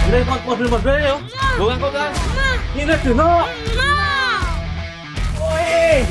Ini mobil-mobil ya. Gue ngangkut kan. Ini dino. Woi.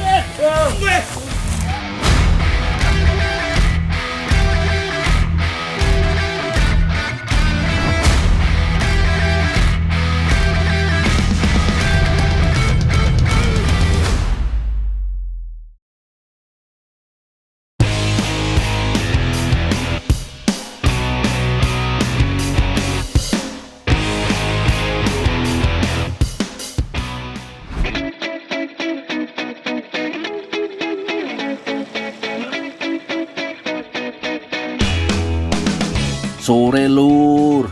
Sore lur,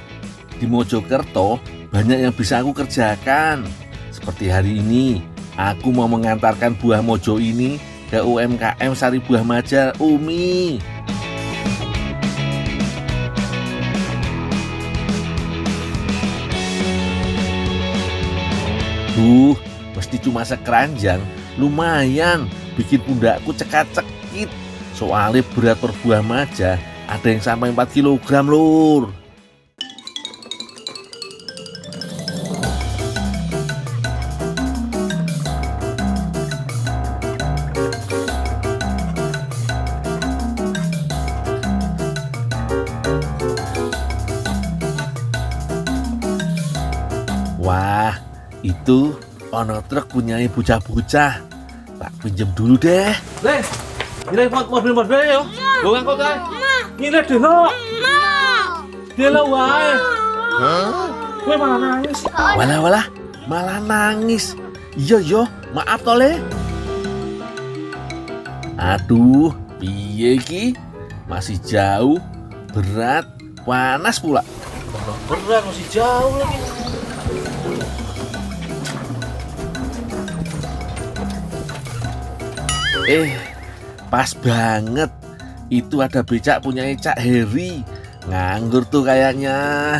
di Mojokerto banyak yang bisa aku kerjakan. Seperti hari ini, aku mau mengantarkan buah mojo ini ke UMKM Sari Buah Maja Umi. Mesti cuma sekeranjang, lumayan bikin pundakku cekat-cekit. Soalnya berat per buah maja ada yang sampai 4 kg lur. Wah, itu ono truk punyai bocah-bocah. Tak pinjem dulu deh. Ini mobil-mobil ya. Gue ngangkut kan. Ini dino. Dia lah wae. Gue malah nangis. Walah, malah nangis. Iya, maaf tole. Aduh, piye ki? Masih jauh, berat, panas pula. Berat masih jauh lagi. Pas banget. Itu ada becak punya Cak Heri. Nganggur tuh kayaknya.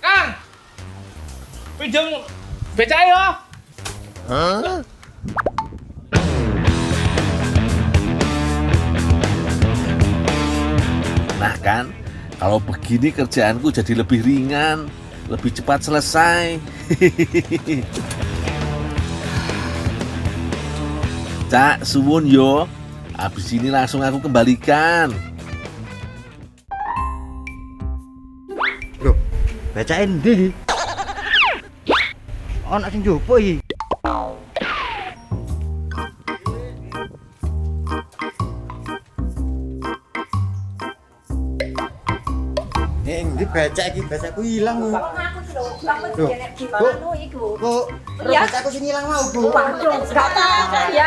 Kang. Pinjam becak ya. Nah kan, kalau begini kerjaanku jadi lebih ringan, lebih cepat selesai. Cak, suwun yo. Habis ini langsung aku kembalikan. Loh, bacain ndi? Ana sing jopo iki. Ndi baca iki, bacaku ilang. Loh, kok bacaku sing ilang mau, Bu? Waduh, enggak apa-apa ya.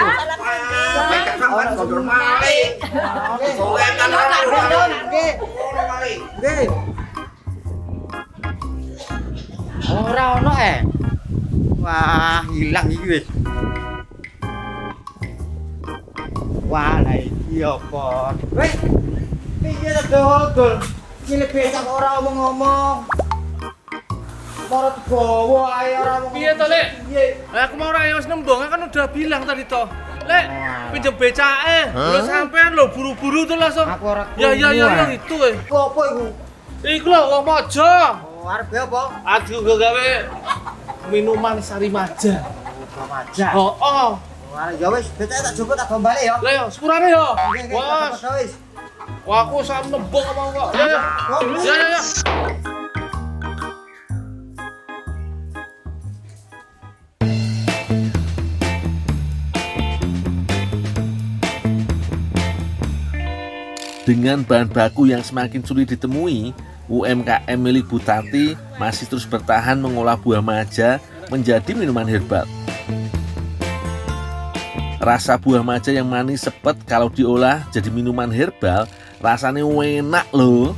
Ora ono Wah, hilang iki wis. Wah, lah iki apa? Weh, piye to dol? Iki becak ora omong-omong. Moro digowo ae ora omong. Piye to, Lek? Aku mau ora wis nembong kan udah bilang tadi toh. Lek, pinjem becake. Terus sampean lho buru-buru tuh langsung. Aku ora Ya itu Apa iku? Iku lho wong mojo. Oh, arep apa? Aduh gue gawe minuman Sari Maja. Maja. Oh. Wah, ya wis, becak tak jupuk tak balik ya. Lah yo, sepurane yo. Wes. Wes. Wah, aku sam nembong apa kok. Ya. Dengan bahan baku yang semakin sulit ditemui, UMKM milik Bu Tati masih terus bertahan mengolah buah maja menjadi minuman herbal. Rasa buah maja yang manis sepet kalau diolah jadi minuman herbal rasanya enak loh.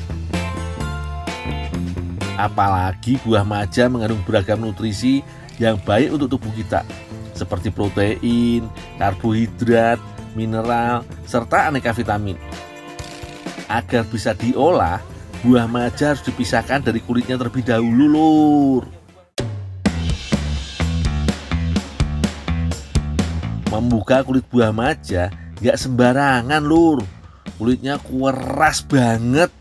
Apalagi buah maja mengandung beragam nutrisi yang baik untuk tubuh kita, seperti protein, karbohidrat, mineral, serta aneka vitamin. Agar bisa diolah, buah maja harus dipisahkan dari kulitnya terlebih dahulu lur. Membuka kulit buah maja nggak sembarangan lur. Kulitnya keras banget,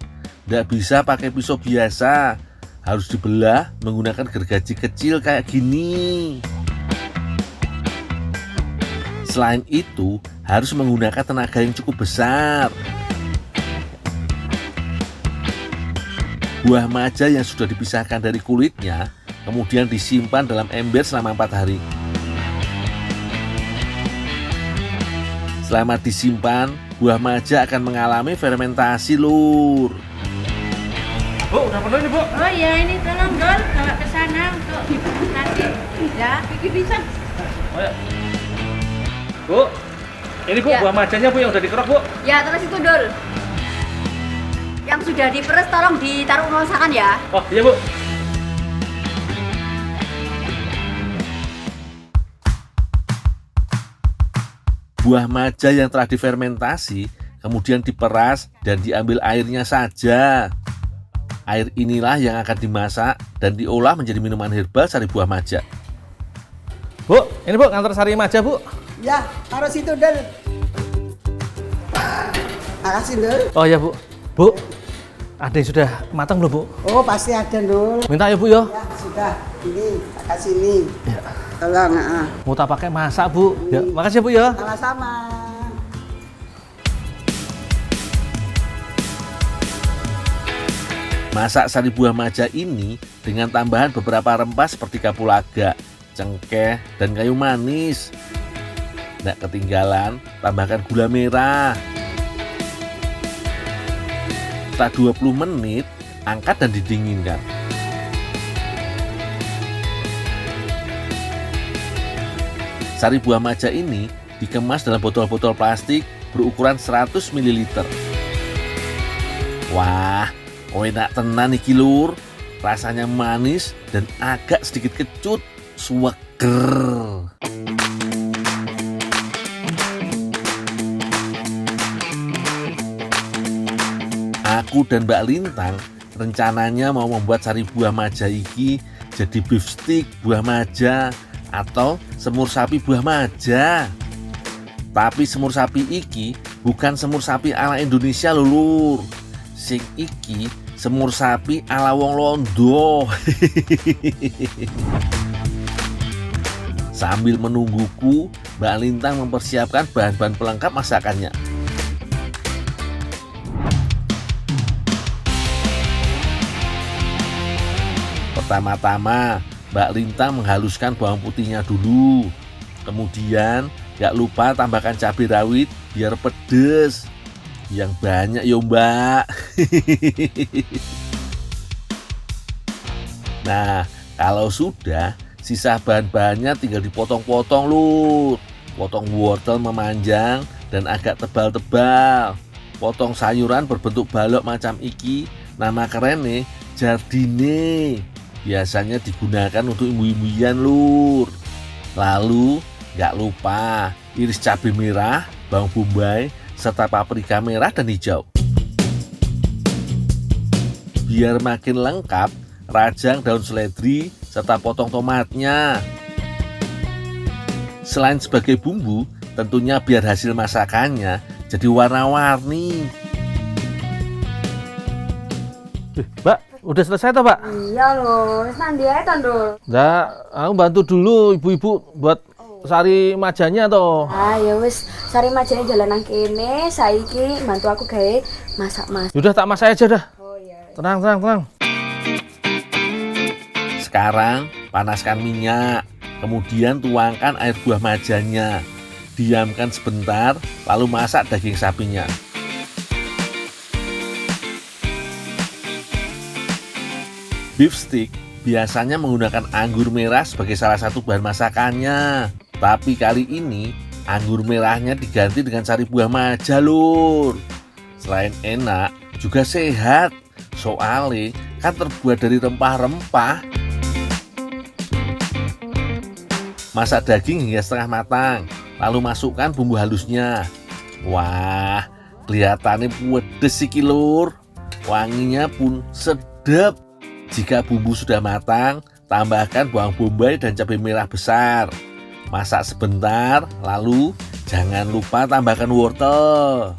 nggak bisa pakai pisau biasa, harus dibelah menggunakan gergaji kecil kayak gini. Selain itu, harus menggunakan tenaga yang cukup besar. Buah maja yang sudah dipisahkan dari kulitnya kemudian disimpan dalam ember selama 4 hari. Selama disimpan, buah maja akan mengalami fermentasi lur. Bu, udah penuh ini Bu. Oh iya, ini tolong Dol bawa ke sana untuk nanti ya bikin bisa. Oh, ya. Bu, ini Bu Ya. buah majanya Bu yang udah dikerok Bu. Ya terus itu Dol. Yang sudah diperes tolong ditaruh masakan ya. Oh iya Bu. Buah maja yang telah difermentasi kemudian diperas dan diambil airnya saja. Air inilah yang akan dimasak dan diolah menjadi minuman herbal sari buah maja. Bu, ini Bu ngantar sari maja Bu. Ya, taruh situ, Dul. Makasih, Dul. Oh iya Bu. Bu, ada yang sudah matang belum Bu? Oh, pasti ada, Dul. Minta ya Bu ya. Ya, sudah. Ini, tak kasih ini. Ya. Tolong, Mau tak pakai masak Bu. Ya, makasih ya Bu ya. sama-sama. Masak sari buah maja ini dengan tambahan beberapa rempah seperti kapulaga, cengkeh, dan kayu manis. Tidak ketinggalan, tambahkan gula merah. Setelah 20 menit, angkat dan didinginkan. Sari buah maja ini dikemas dalam botol-botol plastik berukuran 100 ml. Wah, enak tenan iki lur. Rasanya manis dan agak sedikit kecut, seger. Aku dan Mbak Lintang rencananya mau membuat sari buah maja iki jadi beef stick buah maja atau semur sapi buah maja. Tapi semur sapi iki bukan semur sapi ala Indonesia lho lur. Sing iki semur sapi ala wong Londo. Sambil menungguku, Mbak Lintang mempersiapkan bahan-bahan pelengkap masakannya. Pertama-tama, Mbak Lintang menghaluskan bawang putihnya dulu. Kemudian, gak lupa tambahkan cabai rawit biar pedes. Yang banyak ya Mbak. Nah, kalau sudah, sisa bahan-bahannya tinggal dipotong-potong lur. Potong wortel memanjang dan agak tebal-tebal. Potong sayuran berbentuk balok macam iki, nama kerennya jardine. Biasanya digunakan untuk imbu-imbuan lur. Lalu gak lupa iris cabai merah, bawang bombay, serta paprika merah dan hijau. Biar makin lengkap, rajang daun seledri serta potong tomatnya. Selain sebagai bumbu, tentunya biar hasil masakannya jadi warna-warni. Mbak, udah selesai toh Pak? Iya loh, nanti aja Dol. Nah, aku bantu dulu ibu-ibu buat sari majanya toh. Ah ya wis, sari majane jalan nang kene, saiki bantu aku gawe masak-masak. Yaudah tak masak aja dah. Oh iya. Tenang. Sekarang panaskan minyak, kemudian tuangkan air buah majanya. Diamkan sebentar, lalu masak daging sapinya. Beef stick biasanya menggunakan anggur merah sebagai salah satu bahan masakannya. Tapi kali ini anggur merahnya diganti dengan sari buah maja lur. Selain enak, juga sehat. Soalnya kan terbuat dari rempah-rempah. Masak daging hingga setengah matang, lalu masukkan bumbu halusnya. Wah, kelihatannya pedes iki lur. Wanginya pun sedap. Jika bumbu sudah matang, tambahkan bawang bombay dan cabai merah besar. Masak sebentar, lalu jangan lupa tambahkan wortel.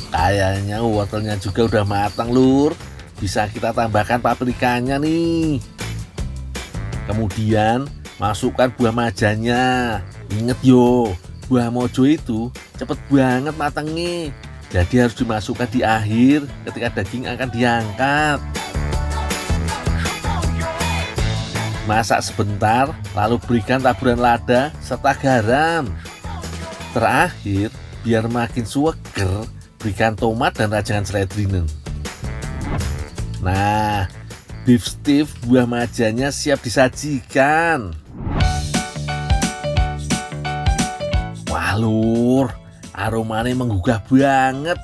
Kayaknya wortelnya juga udah matang, Lur. Bisa kita tambahkan paprikanya nih. Kemudian masukkan buah majanya. Ingat yo, buah mojo itu cepet banget matangnya. Jadi harus dimasukkan di akhir ketika daging akan diangkat. Masak sebentar, lalu berikan taburan lada serta garam. Terakhir, biar makin seger, berikan tomat dan rajangan seledrine. Nah, beef stew buah majanya siap disajikan. Wah, Lur, aromanya menggugah banget.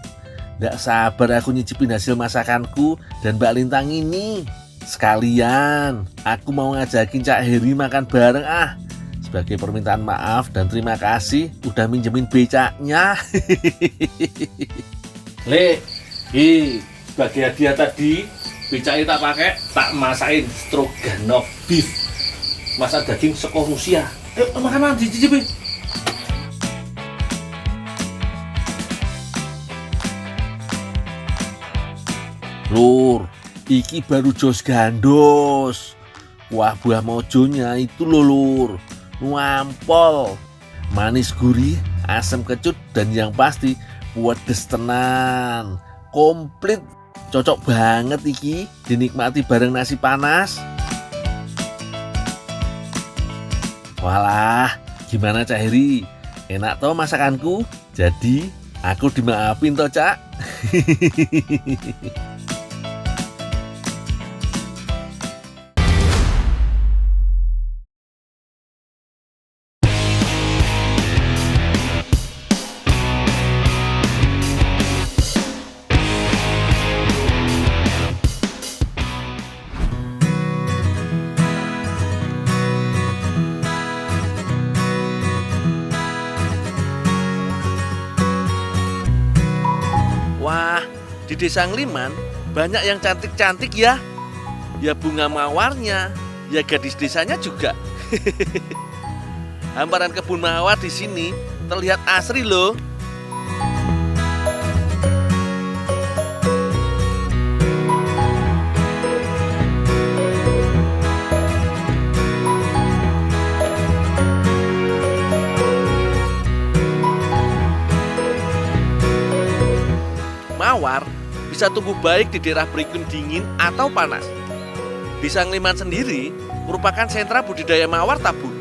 Nggak sabar aku nyicipin hasil masakanku dan Mbak Lintang ini. Sekalian, aku mau ngajakin Cak Heri makan bareng ah. Sebagai permintaan maaf dan terima kasih udah minjemin becaknya. Sebagai hadiah tadi, becaknya tak pakai, tak masakin stroganoff beef. Masak daging seko Rusia. Ayo makan dicicipi. Lur, iki baru jos gandos. Wah, buah mojonya itu loh, Lur. Nuampol, manis gurih, asam kecut, dan yang pasti pedes tenan. Komplit, cocok banget iki dinikmati bareng nasi panas. Walah, gimana Cak Heri? Enak toh masakanku? Jadi aku dimaafin toh, Cak? Wah, di Desa Ngliman banyak yang cantik-cantik ya. Ya bunga mawarnya, ya gadis desanya juga. Hamparan kebun mawar di sini terlihat asri loh. Mawar bisa tumbuh baik di daerah beriklim dingin atau panas. Desa Ngliman sendiri merupakan sentra budidaya mawar tabur.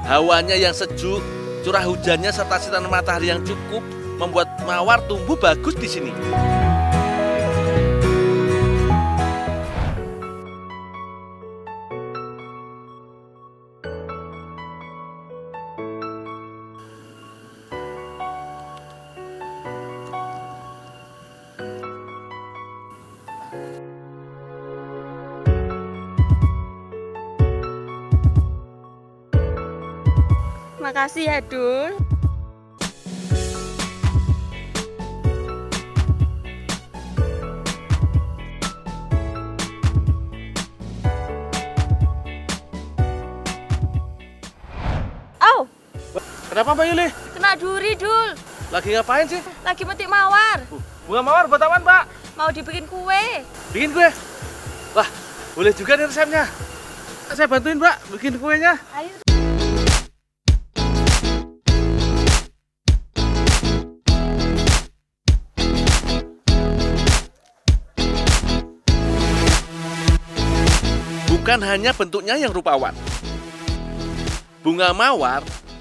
Hawanya yang sejuk, curah hujannya serta sinar matahari yang cukup membuat mawar tumbuh bagus di sini. Makasih ya, Dul. Oh, Kenapa Mbak Yuli? kena duri, Dul. Lagi ngapain sih? Lagi metik mawar. Bunga mawar buat apaan, Mbak? Mau dibikin kue. Bikin kue? Wah, boleh juga nih resepnya. Saya bantuin, Mbak, bikin kuenya. Ayo. Bukan hanya bentuknya yang rupawan. Bunga mawar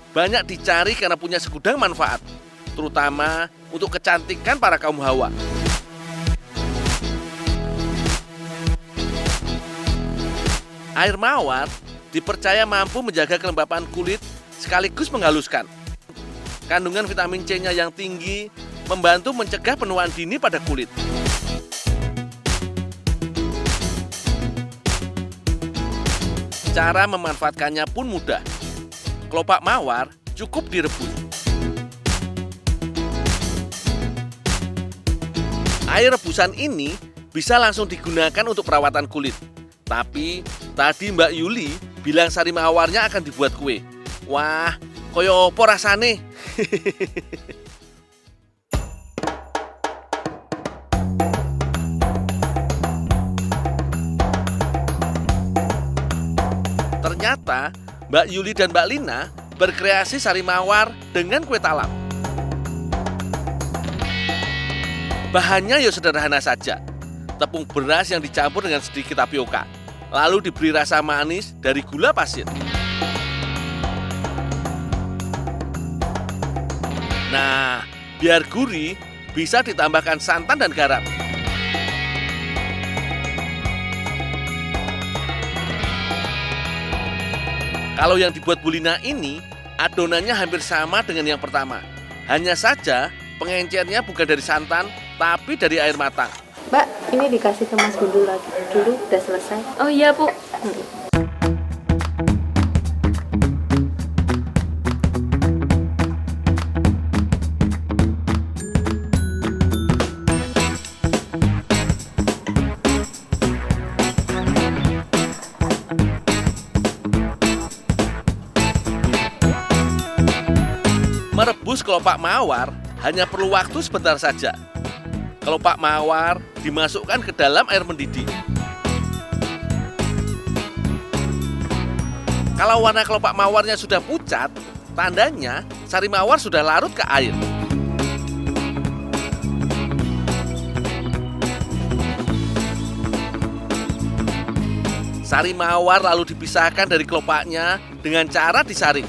banyak dicari karena punya segudang manfaat, terutama untuk kecantikan para kaum hawa. Air mawar dipercaya mampu menjaga kelembapan kulit sekaligus menghaluskan. Kandungan vitamin C-nya yang tinggi membantu mencegah penuaan dini pada kulit. Cara memanfaatkannya pun mudah. Kelopak mawar cukup direbus. Air rebusan ini bisa langsung digunakan untuk perawatan kulit. Tapi tadi Mbak Yuli bilang sari mawarnya akan dibuat kue. Wah, koyo opo rasane? Ternyata Mbak Yuli dan Mbak Lina berkreasi sari mawar dengan kue talam. Bahannya ya sederhana saja. Tepung beras yang dicampur dengan sedikit tapioka, lalu diberi rasa manis dari gula pasir. Nah, biar gurih, bisa ditambahkan santan dan garam. Kalau yang dibuat Bu Lina ini, adonannya hampir sama dengan yang pertama. Hanya saja, pengencernya bukan dari santan, tapi dari air matang. Mbak, ini dikasih ke Mas Gundul lagi. Dulu udah selesai. Oh iya, Bu. Merebus kelopak mawar hanya perlu waktu sebentar saja. Kelopak mawar dimasukkan ke dalam air mendidih. Kalau warna kelopak mawarnya sudah pucat, tandanya sari mawar sudah larut ke air. Sari mawar lalu dipisahkan dari kelopaknya dengan cara disaring.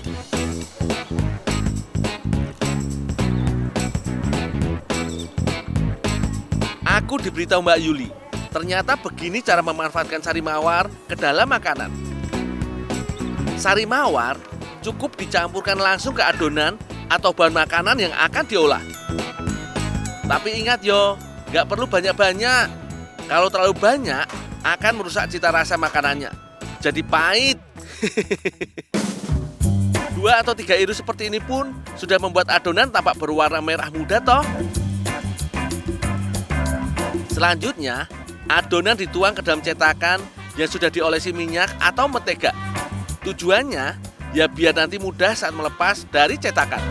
Aku diberitahu Mbak Yuli, ternyata begini cara memanfaatkan sari mawar ke dalam makanan. Sari mawar cukup dicampurkan langsung ke adonan atau bahan makanan yang akan diolah. Tapi ingat yo, nggak perlu banyak-banyak. Kalau terlalu banyak, akan merusak cita rasa makanannya. Jadi pahit. 2 atau 3 iris seperti ini pun sudah membuat adonan tampak berwarna merah muda toh. Selanjutnya, adonan dituang ke dalam cetakan yang sudah diolesi minyak atau mentega. Tujuannya, ya biar nanti mudah saat melepas dari cetakan.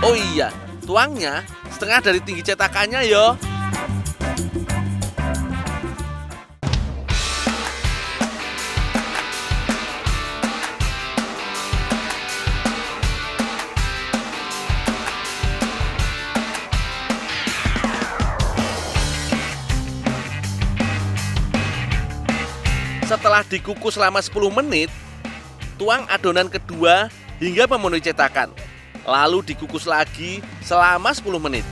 Oh iya, tuangnya setengah dari tinggi cetakannya yo. Setelah dikukus selama 10 menit, tuang adonan kedua hingga memenuhi cetakan. Lalu dikukus lagi selama 10 menit.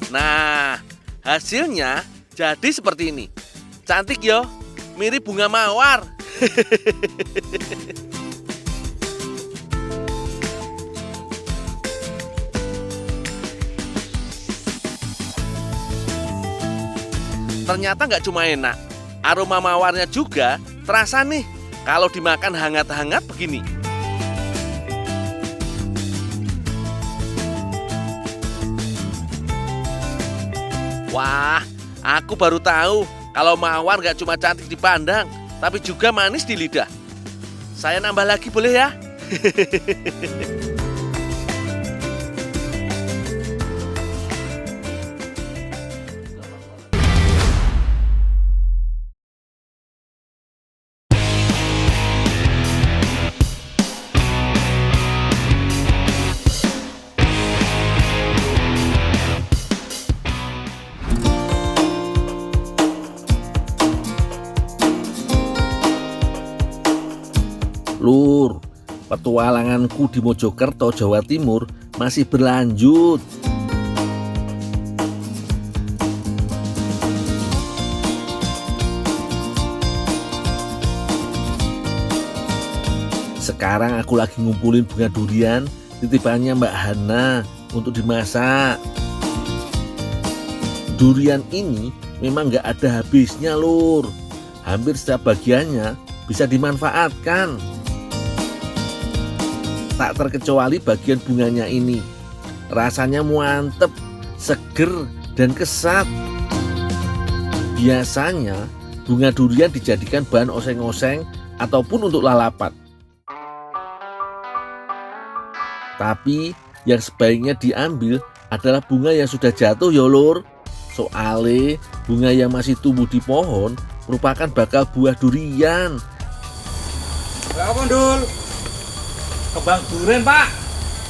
Nah, hasilnya jadi seperti ini. Cantik yo, mirip bunga mawar. Ternyata nggak cuma enak, aroma mawarnya juga terasa nih kalau dimakan hangat-hangat begini. Wah, aku baru tahu kalau mawar nggak cuma cantik dipandang, tapi juga manis di lidah. Saya nambah lagi boleh ya? Lur, petualanganku di Mojokerto, Jawa Timur masih berlanjut. Sekarang aku lagi ngumpulin bunga durian titipannya Mbak Hana untuk dimasak. Durian ini memang nggak ada habisnya, Lur. Hampir setiap bagiannya bisa dimanfaatkan. Tak terkecuali bagian bunganya ini. Rasanya mantep, seger, dan kesat. Biasanya bunga durian dijadikan bahan oseng-oseng ataupun untuk lalapan. Tapi yang sebaiknya diambil adalah bunga yang sudah jatuh ya, Lur. Soalnya bunga yang masih tumbuh di pohon merupakan bakal buah durian. Apa, Dul? Kembang durian, Pak.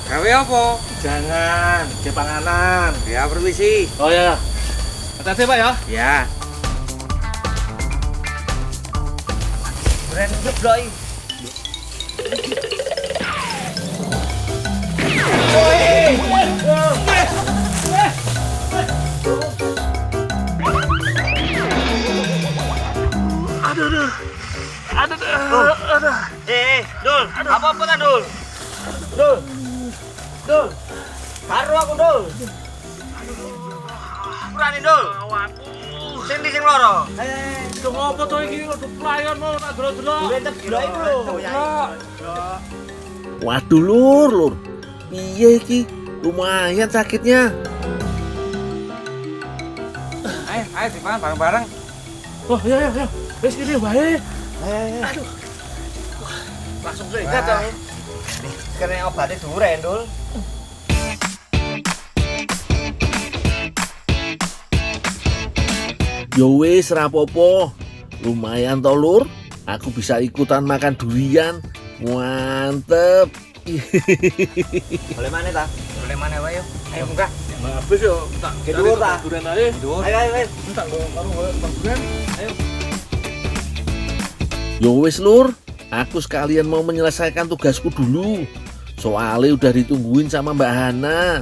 Gawe apa? Jangan, ke panganan. Ya, permisi. Oh ya. Hati-hati, Pak ya. Ya. Durian jeblok. Dul, apa-apa ta, Dul? Dul. Karo aku, Dul. Kurani, Dul. Sing di sing loro. Itu ngopo to iki lho pelayan mau tak delok-delok. Durian jeblok iku lho. Waduh, Lur. Piye iki? Lumayan sakitnya. Ayo dipangan bareng-bareng. Oh, ya. Wis kene wae. Aduh. Langsung singkat to. Kene obate duren, Dul. Yo wis rapopo. Lumayan to, Lur. Aku bisa ikutan makan durian. Mantep. Boleh mana ta? Boleh mana wae yo. Ayo munggah. Habis yo tak Kedua, tak? durian ae. Ayo. Tak karo durian. Ayo. Yo wis, Lur. Aku sekalian mau menyelesaikan tugasku dulu. Soalnya udah ditungguin sama Mbak Hana.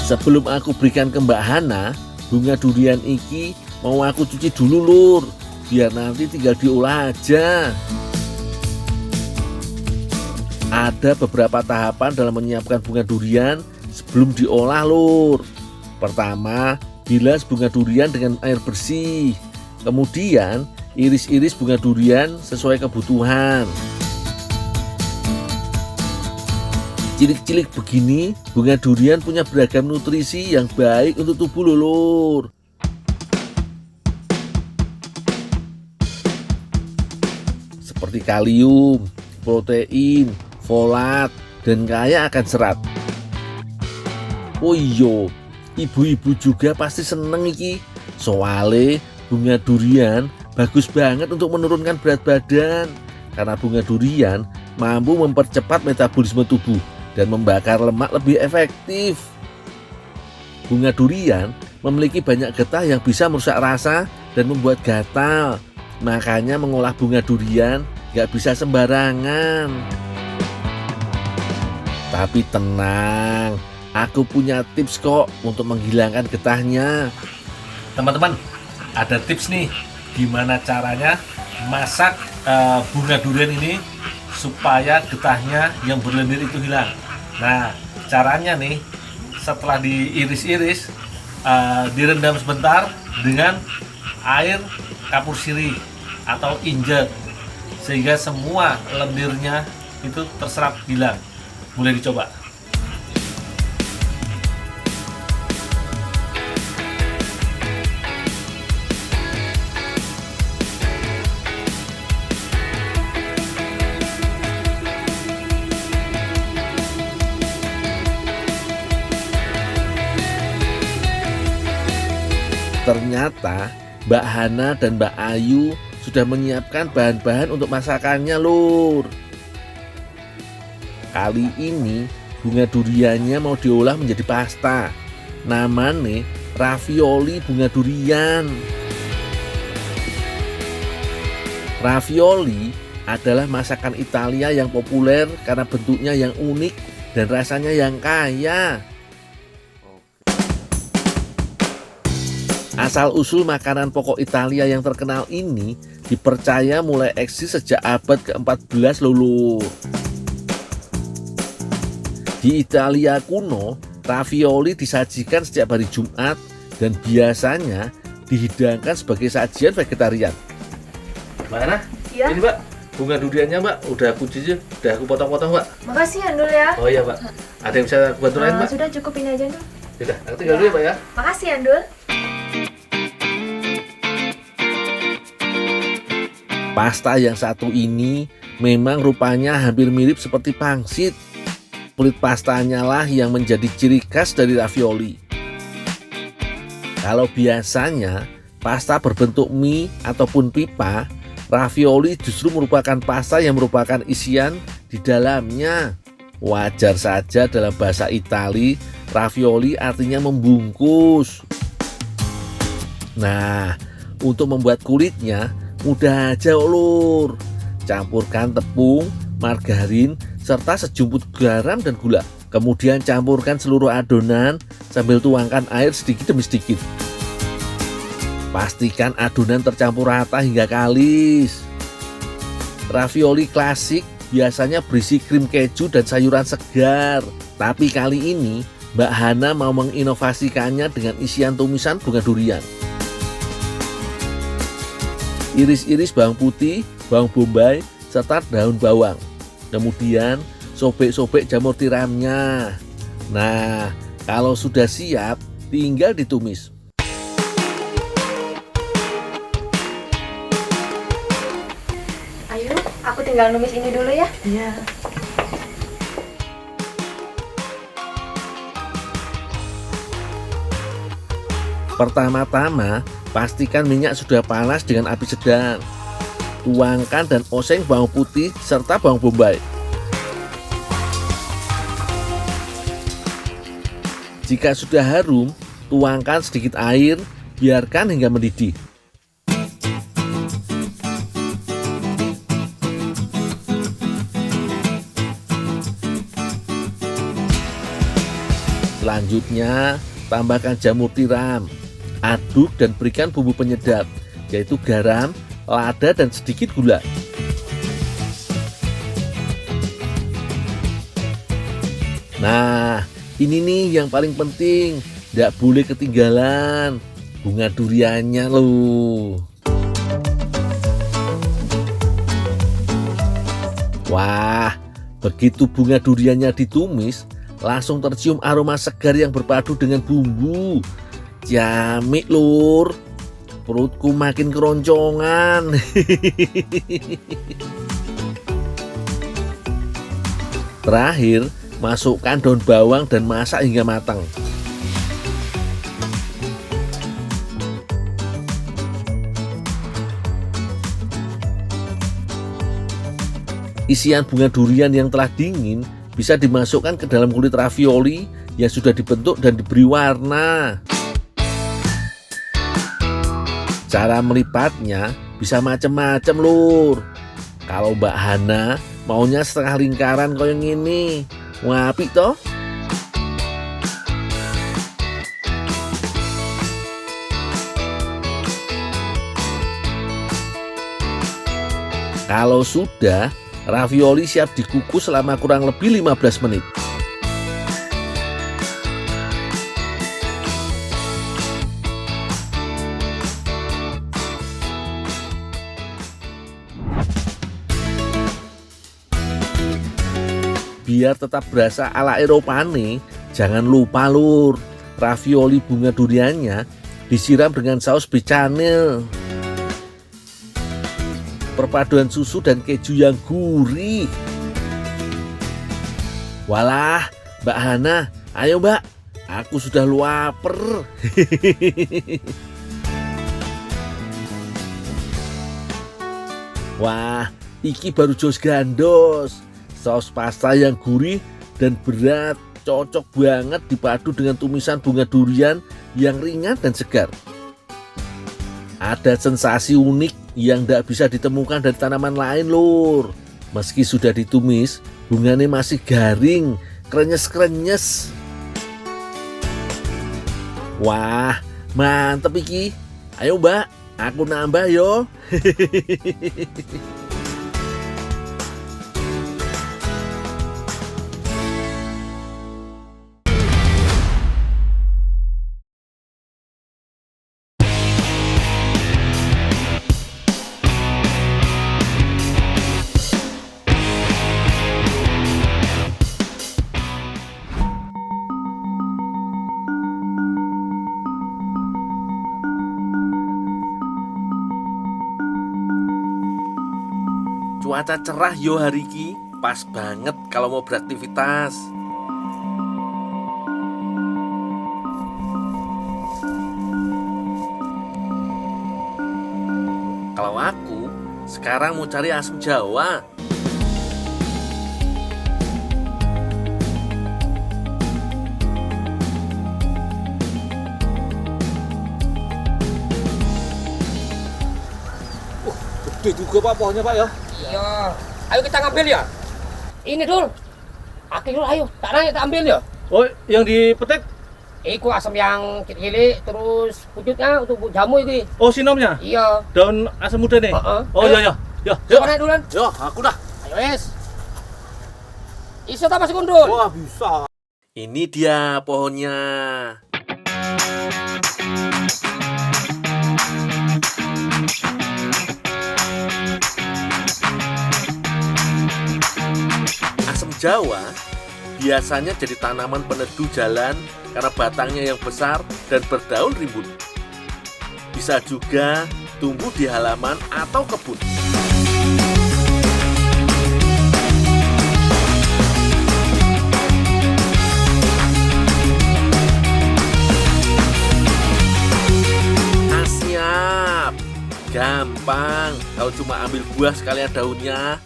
Sebelum aku berikan ke Mbak Hana, bunga durian iki mau aku cuci dulu, Lur. Biar nanti tinggal diolah aja. Ada beberapa tahapan dalam menyiapkan bunga durian sebelum diolah, Lur. Pertama, bilas bunga durian dengan air bersih. Kemudian, iris-iris bunga durian sesuai kebutuhan. Cilik-cilik begini, bunga durian punya beragam nutrisi yang baik untuk tubuh, Lur. Seperti kalium, protein, folat, dan kaya akan serat. Oh iya, ibu-ibu juga pasti seneng iki. Soalnya bunga durian bagus banget untuk menurunkan berat badan. Karena bunga durian mampu mempercepat metabolisme tubuh dan membakar lemak lebih efektif. Bunga durian memiliki banyak getah yang bisa merusak rasa dan membuat gatal. Makanya mengolah bunga durian gak bisa sembarangan. Tapi tenang, aku punya tips kok untuk menghilangkan getahnya. Teman-teman, ada tips nih gimana caranya masak bunga durian ini supaya getahnya yang berlendir itu hilang. Nah, caranya nih setelah diiris-iris direndam sebentar dengan air kapur sirih atau injek sehingga semua lendirnya itu terserap hilang. Mulai dicoba. Ternyata Mbak Hana dan Mbak Ayu sudah menyiapkan bahan-bahan untuk masakannya, Lur. Kali ini bunga duriannya mau diolah menjadi pasta. Namanya ravioli bunga durian. Ravioli adalah masakan Italia yang populer karena bentuknya yang unik dan rasanya yang kaya. Asal-usul makanan pokok Italia yang terkenal ini dipercaya mulai eksis sejak abad ke-14 lho. Di Italia kuno, ravioli disajikan setiap hari Jumat dan biasanya dihidangkan sebagai sajian vegetarian. Mana? Iya. Ini Mbak, bunga duriannya Mbak, udah kuncinya, udah aku potong-potong Mbak. Makasih ya, Dul ya. Oh iya Mbak, ada yang bisa bantu lain Mbak? Sudah cukup ini aja, Dul. Sudah, aku tinggal dulu ya Mbak ya. Makasih ya, Dul. Pasta yang satu ini memang rupanya hampir mirip seperti pangsit. Kulit pastanya lah yang menjadi ciri khas dari ravioli. Kalau biasanya pasta berbentuk mie ataupun pipa, ravioli justru merupakan pasta yang merupakan isian di dalamnya. Wajar saja dalam bahasa Itali, ravioli artinya membungkus. Nah, untuk membuat kulitnya mudah aja Lur. Campurkan tepung, margarin, serta sejumput garam dan gula. Kemudian campurkan seluruh adonan sambil tuangkan air sedikit demi sedikit. Pastikan adonan tercampur rata hingga kalis. Ravioli klasik biasanya berisi krim keju dan sayuran segar. Tapi kali ini Mbak Hana mau menginovasikannya dengan isian tumisan bunga durian. Iris-iris bawang putih, bawang bombay, serta daun bawang. Kemudian sobek-sobek jamur tiramnya. Nah, kalau sudah siap, tinggal ditumis. Ayo, aku tinggal numis ini dulu ya. Iya. Pertama-tama, pastikan minyak sudah panas dengan api sedang. Tuangkan dan oseng bawang putih serta bawang bombay. Jika sudah harum, tuangkan sedikit air, biarkan hingga mendidih. Selanjutnya, tambahkan jamur tiram. Aduk dan berikan bumbu penyedap, yaitu garam, lada, dan sedikit gula. Nah, ini nih yang paling penting, tidak boleh ketinggalan bunga duriannya loh. Wah, begitu bunga duriannya ditumis, langsung tercium aroma segar yang berpadu dengan bumbu. Ciamik Lur, perutku makin keroncongan. Terakhir, masukkan daun bawang dan masak hingga matang. Isian bunga durian yang telah dingin bisa dimasukkan ke dalam kulit ravioli yang sudah dibentuk dan diberi warna. Cara melipatnya bisa macam-macam Lur. Kalau Mbak Hana maunya setengah lingkaran kayak gini, apik toh? Kalau sudah, ravioli siap dikukus selama kurang lebih 15 menit. Biar tetap berasa ala Eropa nih, jangan lupa Lur, ravioli bunga duriannya disiram dengan saus bechamel. Perpaduan susu dan keju yang gurih. Walah, Mbak Hana, ayo Mbak, aku sudah lapar. Wah, iki baru jos gandos. Saus pasta yang gurih dan berat, cocok banget dipadu dengan tumisan bunga durian yang ringan dan segar. Ada sensasi unik yang tidak bisa ditemukan dari tanaman lain, lur. Meski sudah ditumis, bunganya masih garing, krenyes-krenyes. Wah, mantep iki. Ayo mbak, aku nambah yo. Cuaca cerah yo hari ini, pas banget kalau mau beraktivitas. Kalau aku sekarang mau cari asam Jawa. Gede juga Pak pohonnya Pak ya. Iya, ayo kita ngambil ya. Ini Dul, Aki Dul, ayo, tak nanya tak ambil ya. Oh, yang dipetik? Iku asam yang cilik, terus wujudnya untuk jamu itu. Oh, sinomnya? Iya. Daun asam muda nih? Heeh. Oh iya iya. Ya, Siapa naik duluan? Yo, aku dah. Ayo es. Iso tak masih kundul? Wah, bisa. Ini dia pohonnya. Asam Jawa biasanya jadi tanaman peneduh jalan karena batangnya yang besar dan berdaun rimbun. Bisa juga tumbuh di halaman atau kebun. Siap, gampang kalau cuma ambil buah sekalian daunnya.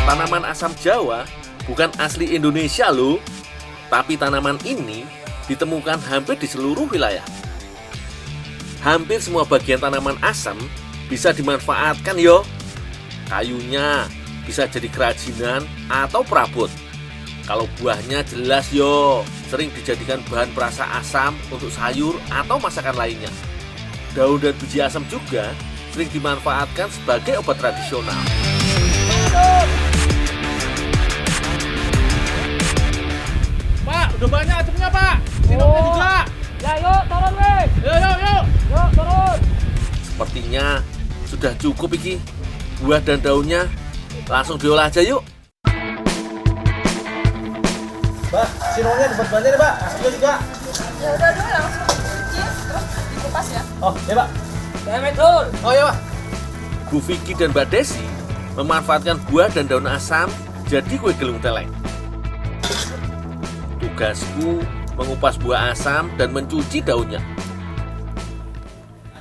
Tanaman asam Jawa bukan asli Indonesia loh, tapi tanaman ini ditemukan hampir di seluruh wilayah. Hampir semua bagian tanaman asam bisa dimanfaatkan yo. Kayunya bisa jadi kerajinan atau perabot. Kalau buahnya jelas yo, sering dijadikan bahan perasa asam untuk sayur atau masakan lainnya. Daun dan biji asam juga sering dimanfaatkan sebagai obat tradisional. Pak, udah banyak asamnya Pak. Sinomnya juga. Ya yuk, turun weh. Yuk. Yuk, turun. Sepertinya sudah cukup iki. Buah dan daunnya langsung diolah aja yuk. Mbak, sinomnya dibuat banyak nih, Mbak. Asamnya juga. Ya udah dulu langsung dicuci terus dikupas ya. Oh, ya, Pak. Damai Dul. Oh, ya, Pak. Bu Vicky dan Mbak Desi memanfaatkan buah dan daun asam jadi kue gelung teleng. Tugasku mengupas buah asam dan mencuci daunnya.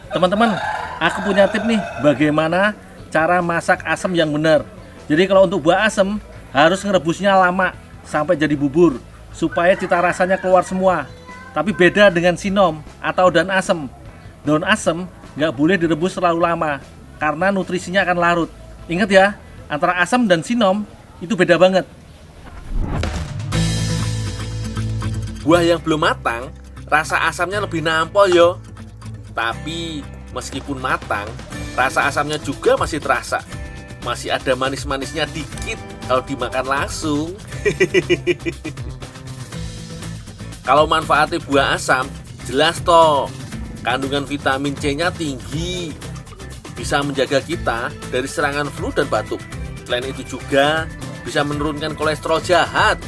Teman-teman, aku punya tip nih bagaimana cara masak asam yang benar. Jadi kalau untuk buah asam harus ngerebusnya lama sampai jadi bubur supaya cita rasanya keluar semua. Tapi beda dengan sinom atau daun asam. Daun asam nggak boleh direbus terlalu lama karena nutrisinya akan larut. Ingat ya, antara asam dan sinom itu beda banget. Buah yang belum matang, rasa asamnya lebih nampol yo. Tapi meskipun matang, rasa asamnya juga masih terasa. Masih ada manis-manisnya dikit kalau dimakan langsung. Kalau manfaatnya buah asam, jelas toh. Kandungan vitamin C-nya tinggi. Bisa menjaga kita dari serangan flu dan batuk. Selain itu juga bisa menurunkan kolesterol jahat.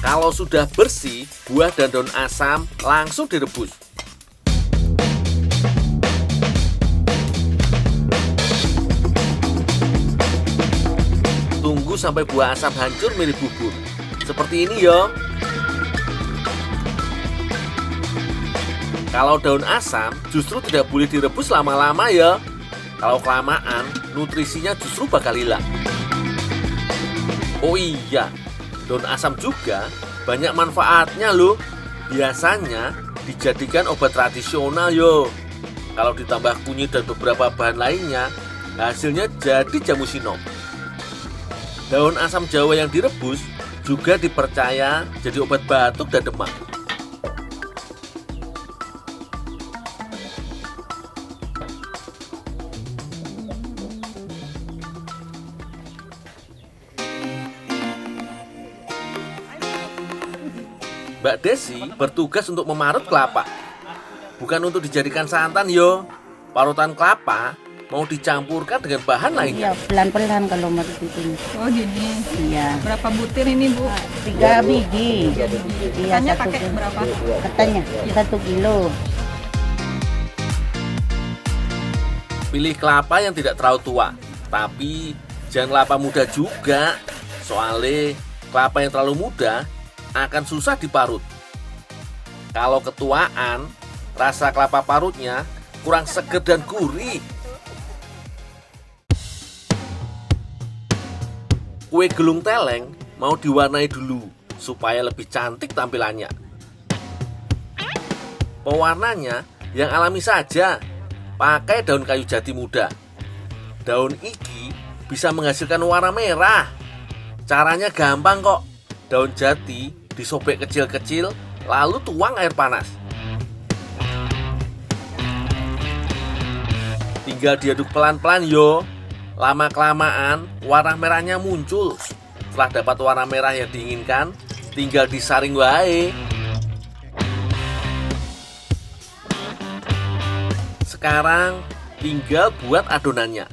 Kalau sudah bersih, buah dan daun asam langsung direbus. Tunggu sampai buah asam hancur mirip bubur. Seperti ini yo. Kalau daun asam justru tidak boleh direbus lama-lama ya. Kalau kelamaan, nutrisinya justru bakal hilang. Oh iya, daun asam juga banyak manfaatnya loh. Biasanya dijadikan obat tradisional yo. Kalau ditambah kunyit dan beberapa bahan lainnya, hasilnya jadi jamu sinom. Daun asam Jawa yang direbus juga dipercaya jadi obat batuk dan demam. Mbak Desi bertugas untuk memarut kelapa. Bukan untuk dijadikan santan yo. Parutan kelapa mau dicampurkan dengan bahan lainnya. Iya, pelan-pelan kalau marut itu. Oh gini. Iya. Berapa butir ini Bu? 3 biji. Iya, Ketannya 1 pakai berapa? Ketannya 1 kilo. Pilih kelapa yang tidak terlalu tua, tapi jangan kelapa muda juga. Soalnya kelapa yang terlalu muda akan susah diparut. Kalau ketuaan, rasa kelapa parutnya kurang seger dan gurih. Kue gelung teleng mau diwarnai dulu supaya lebih cantik tampilannya. Pewarnanya yang alami saja, pakai daun kayu jati muda. Daun iki bisa menghasilkan warna merah. Caranya gampang kok. Daun jati disobek kecil-kecil, lalu tuang air panas. Tinggal diaduk pelan-pelan yo. Lama-kelamaan warna merahnya muncul. Setelah dapat warna merah yang diinginkan, tinggal disaring wae. Sekarang tinggal buat adonannya.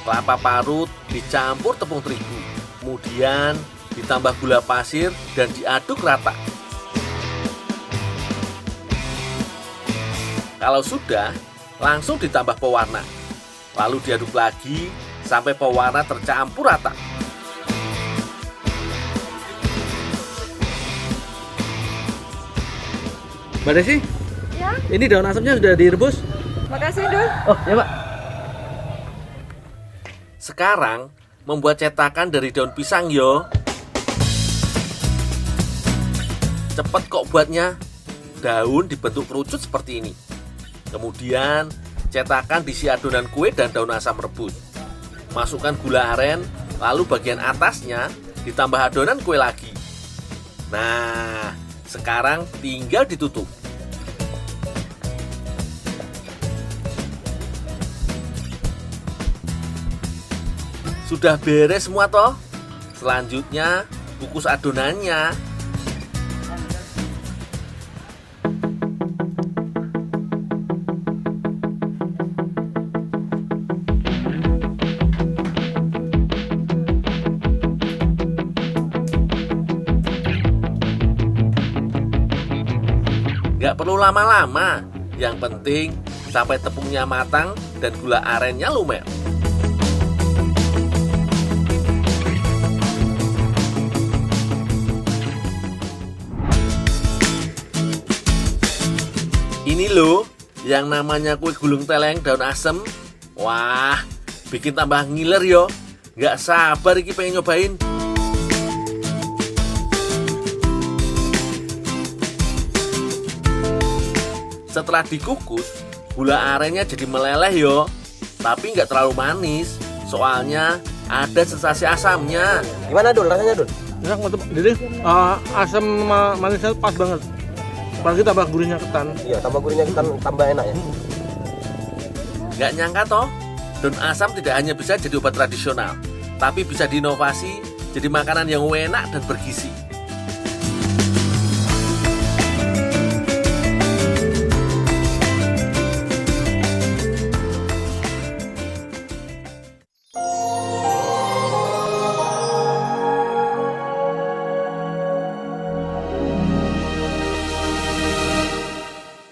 Kelapa parut dicampur tepung terigu, kemudian ditambah gula pasir dan diaduk rata. Kalau sudah, langsung ditambah pewarna. Lalu diaduk lagi sampai pewarna tercampur rata. Mbak Desi, Ya, ini daun asamnya sudah direbus? makasih Dul. Oh ya Pak. Sekarang membuat cetakan dari daun pisang yo. Cepet kok buatnya. Daun dibentuk kerucut seperti ini. Kemudian cetakan diisi adonan kue dan daun asam rebus. Masukkan gula aren, lalu bagian atasnya ditambah adonan kue lagi. Nah, sekarang tinggal ditutup. Sudah beres semua toh? Selanjutnya kukus adonannya. Gak perlu lama-lama. Yang penting sampai tepungnya matang dan gula arennya lumer. Ini loh, yang namanya kue gulung teleng daun asem. Wah, bikin tambah ngiler yo. Gak sabar iki pengen nyobain. Setelah dikukus, gula arennya jadi meleleh yo. Tapi nggak terlalu manis, soalnya ada sensasi asamnya. Gimana Dul, rasanya Dul? Enak mantep. Jadi asam sama manisnya pas banget. Apalagi tambah gurihnya ketan. Iya, tambah gurihnya kita tambah enak ya. Gak nyangka toh, daun asam tidak hanya bisa jadi obat tradisional, tapi bisa diinovasi jadi makanan yang enak dan bergizi.